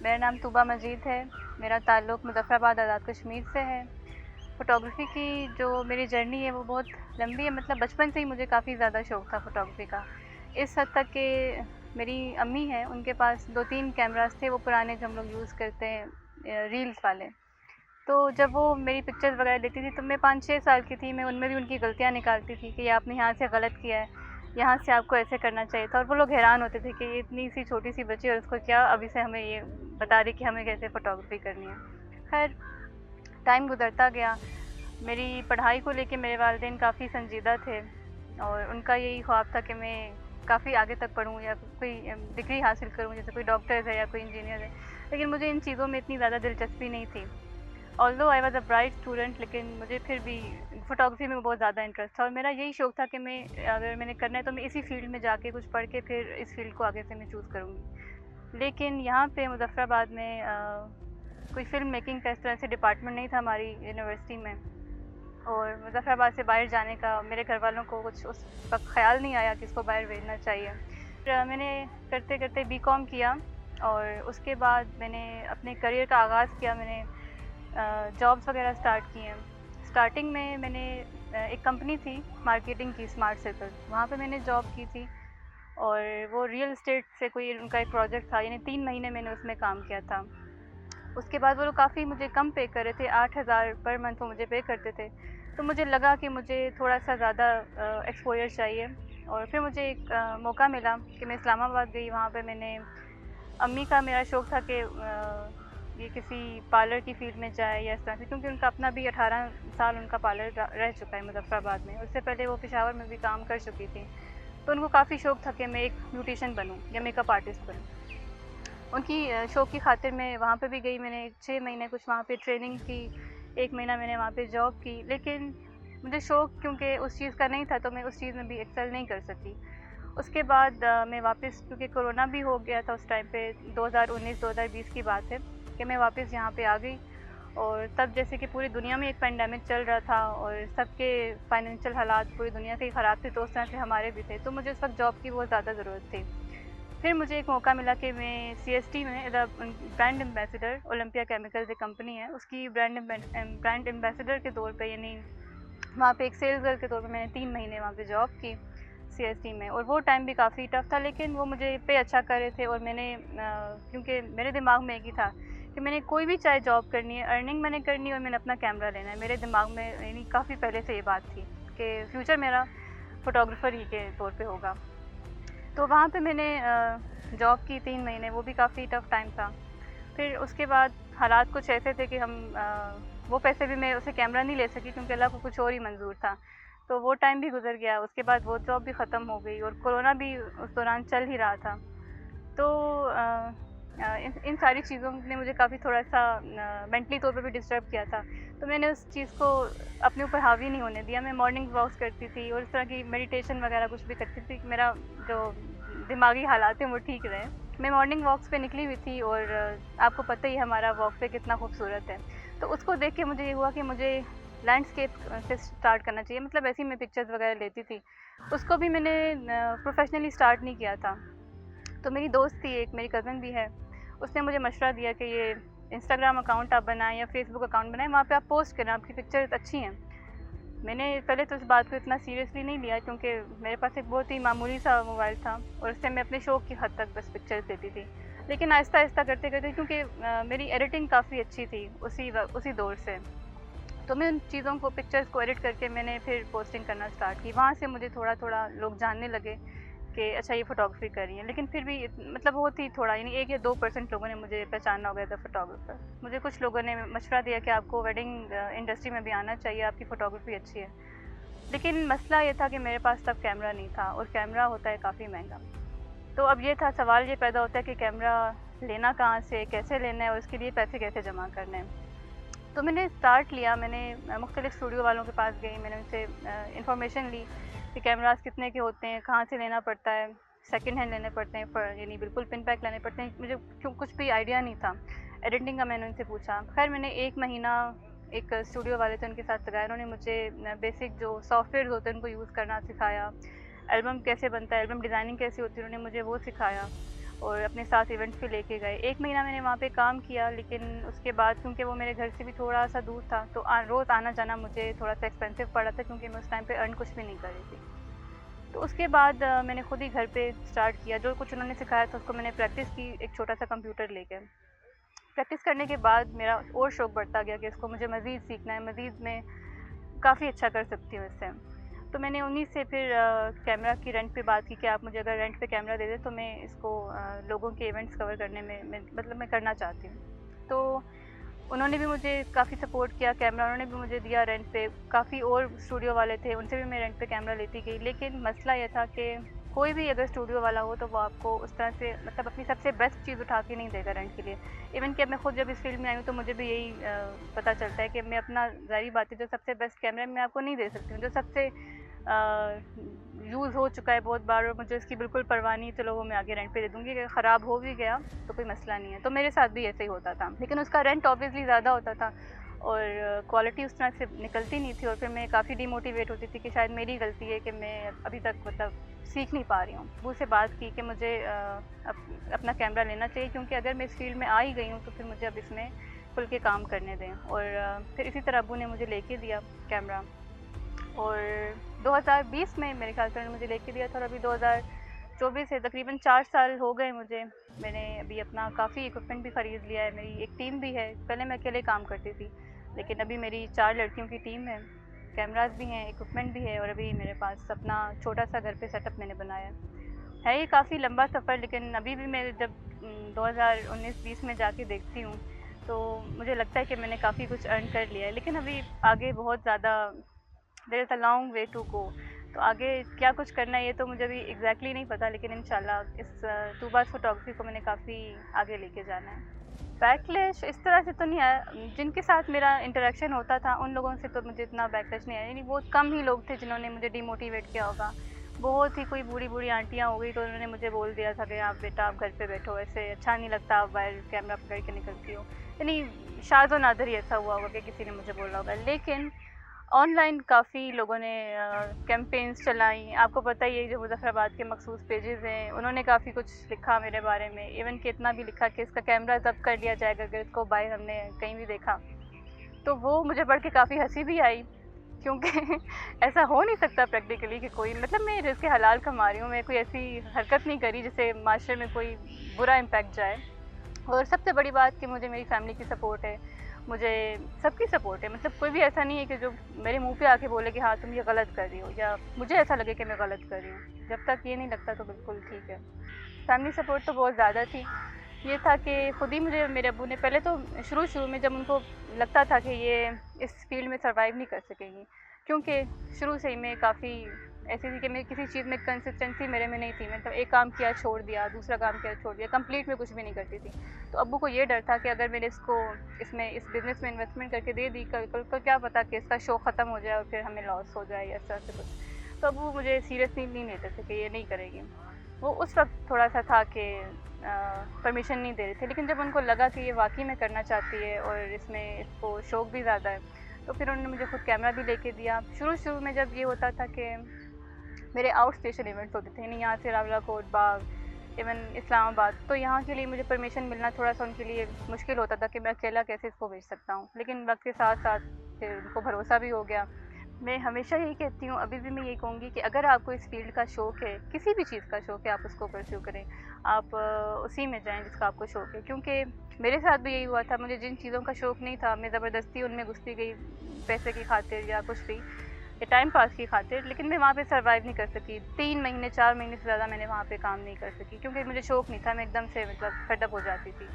मेरा नाम तूबा मजीद है। मेरा ताल्लुक़ मुज़फ़्फ़राबाद आज़ाद कश्मीर से है। फ़ोटोग्राफ़ी की जो मेरी जर्नी है वो बहुत लंबी है, मतलब बचपन से ही मुझे काफ़ी ज़्यादा शौक़ था फ़ोटोग्राफ़ी का। इस हद तक कि मेरी अम्मी हैं, उनके पास 2-3 कैमराज़ थे, वो पुराने जो हम लोग यूज़ करते हैं रील्स वाले। तो जब वो मेरी पिक्चर्स वग़ैरह लेती थी तो मैं 5-6 साल की थी, मैं उनमें भी उनकी गलतियाँ निकालती थी कि ये आपने यहाँ से गलत किया है, यहाँ से आपको ऐसे करना चाहिए था। और वो लोग हैरान होते थे कि ये इतनी सी छोटी-सी बच्ची है और उसको क्या अभी से हमें ये बता रही कि हमें कैसे फ़ोटोग्राफ़ी करनी है। ख़ैर टाइम गुज़रता गया, मेरी पढ़ाई को लेके मेरे वालिदैन काफ़ी संजीदा थे और उनका यही ख्वाब था कि मैं काफ़ी आगे तक पढ़ूँ या कोई डिग्री हासिल करूँ, जैसे कोई डॉक्टर्स है या कोई इंजीनियर है। लेकिन मुझे इन चीज़ों में इतनी ज़्यादा दिलचस्पी नहीं थी। Although I was a bright student, लेकिन मुझे फिर भी फ़ोटोग्राफ़ी में बहुत ज़्यादा इंटरेस्ट था और मेरा यही शौक़ था कि मैं अगर मैंने करना है तो मैं इसी फ़ील्ड में जाके कुछ पढ़ के फिर इस फ़ील्ड को आगे से मैं चूज़ करूँगी। लेकिन यहाँ पे मुज़फ़्फ़राबाद में कोई फ़िल्म मेकिंग का इस तरह से डिपार्टमेंट नहीं था हमारी यूनिवर्सिटी में, और मुज़फ़्फ़राबाद से बाहर जाने का मेरे घरवालों को कुछ उस वक़्त ख़्याल नहीं आया कि इसको बाहर भेजना चाहिए। फिर मैंने करते-करते बीकॉम किया और उसके बाद मैंने अपने करियर का आगाज़ किया। मैंने जॉब्स वग़ैरह स्टार्ट किए हैं। स्टार्टिंग में मैंने एक कंपनी थी मार्केटिंग की, स्मार्ट सर्कल, वहाँ पे मैंने जॉब की थी और वो रियल एस्टेट से कोई उनका एक प्रोजेक्ट था, यानी 3 महीने मैंने उसमें काम किया था। उसके बाद वो लोग काफ़ी मुझे कम पे कर रहे थे, 8,000 पर मंथ वो मुझे पे करते थे। तो मुझे लगा कि मुझे थोड़ा-सा ज़्यादा एक्सपोज़र चाहिए और फिर मुझे एक मौका मिला कि मैं इस्लामाबाद गई। वहाँ पे मैंने अम्मी का मेरा शौक़ था कि ये किसी पार्लर की फ़ील्ड में जाए या इस तरह से, क्योंकि उनका अपना भी 18 साल उनका पार्लर रह चुका है मुज़फ़्फ़राबाद में। उससे पहले वो पेशावर में भी काम कर चुकी थी। तो उनको काफ़ी शौक़ था कि मैं एक ब्यूटिशियन बनूँ या मेकअप आर्टिस्ट बनूँ। उनकी शौक़ की खातिर मैं वहाँ पे भी गई। मैंने 6 महीने कुछ वहाँ पे ट्रेनिंग की, 1 महीना मैंने वहाँ पे जॉब की। लेकिन मुझे शौक़ क्योंकि उस चीज़ का नहीं था, तो मैं उस चीज़ में भी एक्सेल नहीं कर सकी। उसके बाद मैं वापस, क्योंकि कोरोना भी हो गया था उस टाइम पे, 2019-2020 की बात है, कि मैं वापस यहाँ पे आ गई। और तब जैसे कि पूरी दुनिया में एक पैंडेमिक चल रहा था और सबके फाइनेंशियल हालात पूरी दुनिया के ही ख़राब थे, तो उस तरह से हमारे भी थे। तो मुझे उस वक़्त जॉब की बहुत ज़्यादा ज़रूरत थी। फिर मुझे एक मौका मिला कि मैं सीएसटी में as a brand ambassador, Olympia chemicals एक कंपनी है, उसकी ब्रांड एम्बेसडर के तौर पे, यानी वहाँ पे एक सेल्स गर्ल के तौर पे मैंने 3 महीने वहाँ पे जॉब की सीएसटी में। और वो टाइम भी काफ़ी टफ़ था, लेकिन वो मुझे पे अच्छा कर रहे थे और मैंने क्योंकि मेरे दिमाग में एक ही था कि मैंने कोई भी चाहे जॉब करनी है, अर्निंग मैंने करनी है और मैंने अपना कैमरा लेना है। मेरे दिमाग में यानी काफ़ी पहले से ये बात थी कि फ्यूचर मेरा फ़ोटोग्राफ़र ही के तौर पे होगा। तो वहाँ पे मैंने जॉब की 3 महीने, वो भी काफ़ी टफ़ टाइम था। फिर उसके बाद हालात कुछ ऐसे थे कि हम वो पैसे भी मैं उससे कैमरा नहीं ले सकी, क्योंकि अल्लाह को कुछ और ही मंज़ूर था। तो वो टाइम भी गुज़र गया, उसके बाद वो जॉब भी ख़त्म हो गई और कोरोना भी उस दौरान चल ही रहा था। तो इन सारी चीज़ों ने मुझे काफ़ी थोड़ा-सा मेंटली तौर पे भी डिस्टर्ब किया था। तो मैंने उस चीज़ को अपने ऊपर हावी नहीं होने दिया। मैं मॉर्निंग वॉक्स करती थी और इस तरह की मेडिटेशन वग़ैरह कुछ भी करती थी कि मेरा जो दिमागी हालात हैं वो ठीक रहें। मैं मॉर्निंग वॉक्स पे निकली हुई थी और आपको पता ही है हमारा वॉक पे कितना खूबसूरत है। तो उसको देख के मुझे ये हुआ कि मुझे लैंडस्केप से स्टार्ट करना चाहिए, मतलब ऐसे ही मैं पिक्चर्स वग़ैरह लेती थी। उसको भी मैंने प्रोफ़ेशनली स्टार्ट नहीं किया था। तो मेरी दोस्त थी एक, मेरी कज़न भी है, उसने मुझे मशवरा दिया कि ये इंस्टाग्राम अकाउंट आप बनाएँ या फ़ेसबुक अकाउंट बनाएँ, वहाँ पे आप पोस्ट करें, आपकी पिक्चर्स अच्छी हैं। मैंने पहले तो इस बात को इतना सीरियसली नहीं लिया, क्योंकि मेरे पास एक बहुत ही मामूली सा मोबाइल था और उससे मैं अपने शौक़ की हद तक बस पिक्चर्स लेती थी। लेकिन आहिस्ता-आहिस्ता करते-करते, क्योंकि मेरी एडिटिंग काफ़ी अच्छी थी उसी दौर से, तो मैं उन चीज़ों को, पिक्चर्स को एडिट करके मैंने फिर पोस्टिंग करना स्टार्ट की। वहाँ से मुझे थोड़ा-थोड़ा लोग जानने लगे कि अच्छा ये फ़ोटोग्राफ़ी कर रही हैं। लेकिन फिर भी मतलब बहुत ही थोड़ा, यानी 1 या 2% लोगों ने मुझे पहचाना होगा एज़ अ फ़ोटोग्राफ़र। मुझे कुछ लोगों ने मशवरा दिया कि आपको वेडिंग इंडस्ट्री में भी आना चाहिए, आपकी फ़ोटोग्राफ़ी अच्छी है। लेकिन मसला ये था कि मेरे पास तब कैमरा नहीं था और कैमरा होता है काफ़ी महँगा। तो अब ये था, सवाल ये पैदा होता है कि कैमरा लेना कहाँ से, कैसे लेना है और उसके लिए पैसे कैसे जमा करने हैं। तो मैंने स्टार्ट लिया, मैंने मुख्तलिफ़ स्टूडियो वालों के पास गई, मैंने उनसे इन्फॉर्मेशन ली कि कैमराज़ कितने के होते हैं, कहाँ से लेना पड़ता है, सेकंड हैंड लेने पड़ते हैं, यानी बिल्कुल पिन पैक लेने पड़ते हैं। मुझे क्यों कुछ भी आइडिया नहीं था। एडिटिंग का मैंने उनसे पूछा। ख़ैर मैंने 1 महीना एक स्टूडियो वाले थे उनके साथ लगाया। उन्होंने मुझे बेसिक जो सॉफ्टवेयर्स होते हैं उनको यूज़ करना सिखाया। एल्बम कैसे बनता है, एल्बम डिज़ाइनिंग कैसी होती है, उन्होंने मुझे वो सिखाया। और अपने साथ इवेंट्स पे लेके गए। 1 महीना मैंने वहाँ पे काम किया, लेकिन उसके बाद क्योंकि वो मेरे घर से भी थोड़ा-सा दूर था, तो रोज़ आना-जाना मुझे थोड़ा-सा एक्सपेंसिव पड़ा था, क्योंकि मैं उस टाइम पे अर्न कुछ भी नहीं कर रही थी। तो उसके बाद मैंने खुद ही घर पे स्टार्ट किया, जो कुछ उन्होंने सिखाया था उसको मैंने प्रैक्टिस की एक छोटा-सा कंप्यूटर लेके। प्रैक्टिस करने के बाद मेरा और शौक बढ़ता गया कि इसको मुझे मज़ीद सीखना है, मज़ीद मैं काफ़ी अच्छा कर सकती हूँ इससे। तो मैंने उन्हीं से फिर कैमरा की रेंट पे बात की कि आप मुझे अगर रेंट पे कैमरा दे दें तो मैं इसको लोगों के इवेंट्स कवर करने में मैं करना चाहती हूँ। तो उन्होंने भी मुझे काफ़ी सपोर्ट किया, कैमरा उन्होंने भी मुझे दिया रेंट पे। काफ़ी और स्टूडियो वाले थे, उनसे भी मैं रेंट पे कैमरा लेती गई। लेकिन मसला ये था कि कोई भी अगर स्टूडियो वाला हो तो वो आपको उस तरह से अपनी सबसे बेस्ट चीज़ उठा के नहीं देगा रेंट के लिए। इवन कि मैं खुद जब इस फील्ड में आई हूँ तो मुझे भी यही पता चलता है कि मैं अपना ज़ाहिर बात है जो सबसे बेस्ट कैमरा मैं आपको नहीं दे सकती हूँ। जो सबसे यूज़ हो चुका है बहुत बार और मुझे इसकी बिल्कुल परवाह नहीं, चलो वो मैं आगे रेंट पे दे दूँगी, अगर ख़राब हो भी गया तो कोई मसला नहीं है। तो मेरे साथ भी ऐसे ही होता था, लेकिन उसका रेंट ऑब्वियसली ज़्यादा होता था और क्वालिटी उस तरह से निकलती नहीं थी और फिर मैं काफ़ी डिमोटिवेट होती थी कि शायद मेरी गलती है कि मैं अभी तक सीख नहीं पा रही हूँ। अब्बू से बात की कि मुझे अपना कैमरा लेना चाहिए, क्योंकि अगर मैं इस फील्ड में आ ही गई हूँ तो फिर मुझे अब इसमें खुल के काम करने दें। और फिर इसी तरह अब्बू ने मुझे लेके दिया कैमरा और 2020 में मेरे ख्याल से उन्होंने मुझे लेके दिया था और अभी 2024 है, तकरीबन 4 साल हो गए मुझे। मैंने अभी अपना काफ़ी इक्विपमेंट भी ख़रीद लिया है, मेरी एक टीम भी है। पहले मैं अकेले काम करती थी, लेकिन अभी मेरी 4 लड़कियों की टीम है, कैमरास भी हैं, इक्विपमेंट भी है और अभी मेरे पास अपना छोटा-सा घर पे सेटअप मैंने बनाया है। ये काफ़ी लंबा सफ़र, लेकिन अभी भी मैं जब 2019-20 में जाके देखती हूँ, तो मुझे लगता है कि मैंने काफ़ी कुछ अर्न कर लिया है, लेकिन अभी आगे बहुत ज़्यादा there is a long way to go. तो आगे क्या कुछ करना है ये तो मुझे अभी एग्जैक्टली नहीं पता, लेकिन इंशाल्लाह इस टूबास फोटोग्राफी को मैंने काफ़ी आगे लेके जाना है। बैकलैश इस तरह से तो नहीं आया, जिनके साथ मेरा इंटरेक्शन होता था उन लोगों से तो मुझे इतना बैकलैश नहीं आया, यानी बहुत कम ही लोग थे जिन्होंने मुझे डिमोटिवेट किया होगा। बहुत ही कोई बूढ़ी बूढ़ी आंटियाँ हो गई तो उन्होंने मुझे बोल दिया था कि आप बेटा आप घर पे बैठो, ऐसे अच्छा नहीं लगता, आप बाहर कैमरा पकड़ के निकलती हो। यानी शाज़ व नादर ही ऐसा हुआ होगा कि किसी ने मुझे बोला होगा। लेकिन ऑनलाइन काफ़ी लोगों ने कैंपेन्स चलाई। आपको पता ही है जो मुज़फ़्फ़राबाद के मखसूस पेजेज़ हैं, उन्होंने काफ़ी कुछ लिखा मेरे बारे में। इवन कि इतना भी लिखा कि इसका कैमरा ज़ब्त कर लिया जाएगा अगर इसको बाहर हमने कहीं भी देखा। तो वो मुझे पढ़ के काफ़ी हँसी भी आई, क्योंकि ऐसा हो नहीं सकता प्रैक्टिकली कि कोई मैं रिज़्क़ हलाल कमा रही हूँ, मैं कोई ऐसी हरकत नहीं करी जिससे माशरे में कोई बुरा इम्पैक्ट जाए। और सबसे बड़ी बात कि मुझे मेरी फैमिली की सपोर्ट है, मुझे सबकी सपोर्ट है। कोई भी ऐसा नहीं है कि जो मेरे मुँह पे आके बोले कि हाँ तुम ये गलत कर रही हो, या मुझे ऐसा लगे कि मैं गलत कर रही हूँ। जब तक ये नहीं लगता तो बिल्कुल ठीक है। फैमिली सपोर्ट तो बहुत ज़्यादा थी। ये था कि खुद ही मुझे मेरे अब्बू ने पहले तो शुरू में जब उनको लगता था कि ये इस फील्ड में सर्वाइव नहीं कर सकेंगी, क्योंकि शुरू से ही मैं काफ़ी ऐसी थी कि मैं किसी चीज़ में कंसिस्टेंसी मेरे में नहीं थी। एक काम किया छोड़ दिया, दूसरा काम किया छोड़ दिया, कंप्लीट में कुछ भी नहीं करती थी। तो अब्बू को ये डर था कि अगर मैंने इस बिज़नेस में इन्वेस्टमेंट करके दे दी, कल को क्या पता कि इसका शौक ख़त्म हो जाए और फिर हमें लॉस हो जाए या इस तरह से कुछ। तो अब्बू मुझे सीरियसली नहीं लेते थे कि ये नहीं करेगी। वो उस वक़्त थोड़ा-सा था कि परमिशन नहीं दे रहे थे, लेकिन जब उनको लगा कि ये वाक़ई में करना चाहती है और इसमें इसको शौक भी ज़्यादा है, तो फिर उन्होंने मुझे खुद कैमरा भी लेके दिया। शुरू में जब ये होता था कि मेरे आउट स्टेशन इवेंट्स होते थे, यानी यहाँ से रावलाकोट, बाग, इवन इस्लामाबाद, तो यहाँ के लिए मुझे परमिशन मिलना थोड़ा-सा उनके लिए मुश्किल होता था कि मैं अकेला कैसे इसको भेज सकता हूँ। लेकिन वक़्त के साथ-साथ फिर उनको भरोसा भी हो गया। मैं हमेशा यही कहती हूँ, अभी भी मैं यही कहूँगी कि अगर आपको इस फ़ील्ड का शौक है, किसी भी चीज़ का शौक है, आप उसको परस्यू करें। आप उसी में जाएँ जिसका आपको शौक है, क्योंकि मेरे साथ भी यही हुआ था। मुझे जिन चीज़ों का शौक नहीं था, मैं ज़बरदस्ती उनमें घुसती गई, पैसे की खातिर या कुछ भी, या टाइम पास की खातिर, लेकिन मैं वहाँ पे सर्वाइव नहीं कर सकी। 3 महीने 4 महीने से ज़्यादा मैंने वहाँ पे काम नहीं कर सकी, क्योंकि मुझे शौक नहीं था, मैं एकदम से फेड अप हो जाती थी।